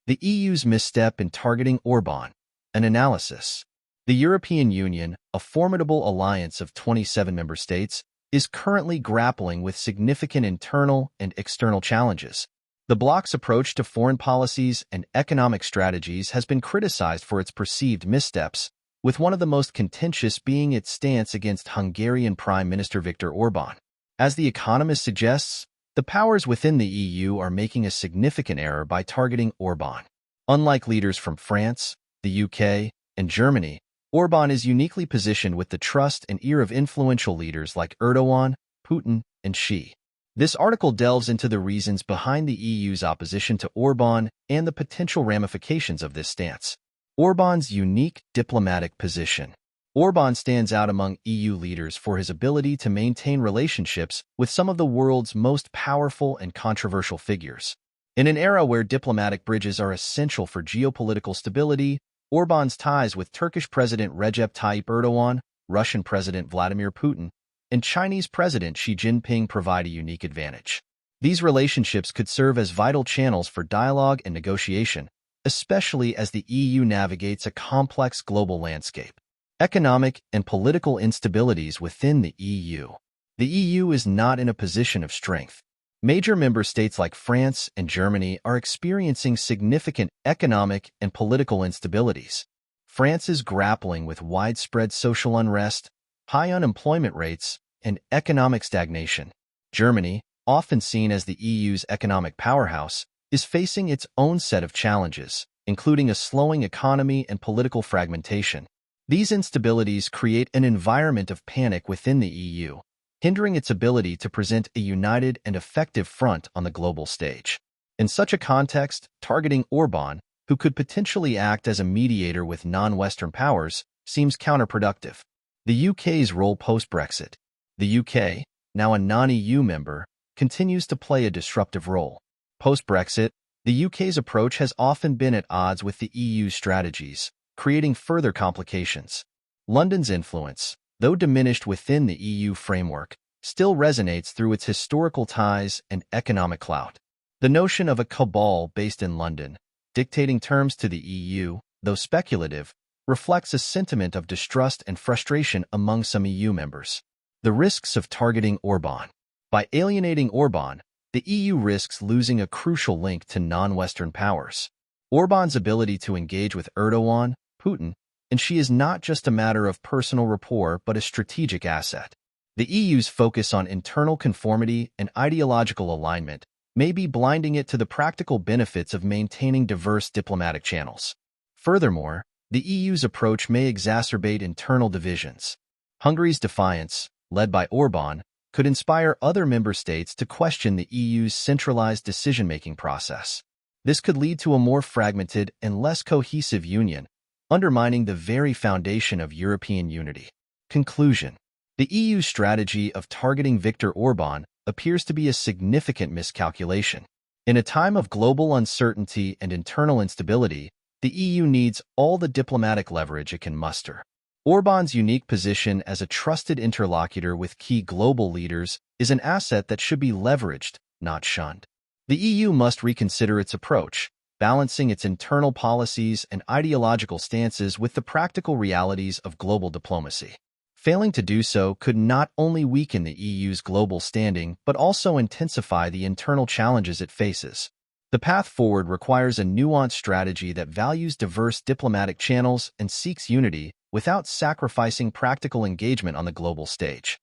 The EU's misstep in targeting Orban. An analysis. The European Union, a formidable alliance of 27 member states, is currently grappling with significant internal and external challenges. The bloc's approach to foreign policies and economic strategies has been criticized for its perceived missteps, with one of the most contentious being its stance against Hungarian Prime Minister Viktor Orban. As The Economist suggests, the powers within the EU are making a significant error by targeting Orban. Unlike leaders from France, the UK, and Germany, Orban is uniquely positioned with the trust and ear of influential leaders like Erdogan, Putin, and Xi. This article delves into the reasons behind the EU's opposition to Orban and the potential ramifications of this stance. Orban's unique diplomatic position. Orban stands out among EU leaders for his ability to maintain relationships with some of the world's most powerful and controversial figures. In an era where diplomatic bridges are essential for geopolitical stability, Orban's ties with Turkish President Recep Tayyip Erdogan, Russian President Vladimir Putin, and Chinese President Xi Jinping provide a unique advantage. These relationships could serve as vital channels for dialogue and negotiation, especially as the EU navigates a complex global landscape. Economic and political instabilities within the EU. The EU is not in a position of strength. Major member states like France and Germany are experiencing significant economic and political instabilities. France is grappling with widespread social unrest, high unemployment rates, and economic stagnation. Germany, often seen as the EU's economic powerhouse, is facing its own set of challenges, including a slowing economy and political fragmentation. These instabilities create an environment of panic within the EU, hindering its ability to present a united and effective front on the global stage. In such a context, targeting Orban, who could potentially act as a mediator with non-Western powers, seems counterproductive. The UK's role post-Brexit. The UK, now a non-EU member, continues to play a disruptive role. Post-Brexit, the UK's approach has often been at odds with the EU's strategies, creating further complications. London's influence, though diminished within the EU framework, still resonates through its historical ties and economic clout. The notion of a cabal based in London, dictating terms to the EU, though speculative, reflects a sentiment of distrust and frustration among some EU members. The risks of targeting Orban. By alienating Orban, the EU risks losing a crucial link to non-Western powers. Orban's ability to engage with Erdogan, Putin, and Xi is not just a matter of personal rapport but a strategic asset. The EU's focus on internal conformity and ideological alignment may be blinding it to the practical benefits of maintaining diverse diplomatic channels. Furthermore, the EU's approach may exacerbate internal divisions. Hungary's defiance, led by Orban, could inspire other member states to question the EU's centralized decision-making process. This could lead to a more fragmented and less cohesive union, undermining the very foundation of European unity. Conclusion. The EU's strategy of targeting Viktor Orban appears to be a significant miscalculation. In a time of global uncertainty and internal instability, the EU needs all the diplomatic leverage it can muster. Orban's unique position as a trusted interlocutor with key global leaders is an asset that should be leveraged, not shunned. The EU must reconsider its approach, balancing its internal policies and ideological stances with the practical realities of global diplomacy. Failing to do so could not only weaken the EU's global standing but also intensify the internal challenges it faces. The path forward requires a nuanced strategy that values diverse diplomatic channels and seeks unity without sacrificing practical engagement on the global stage.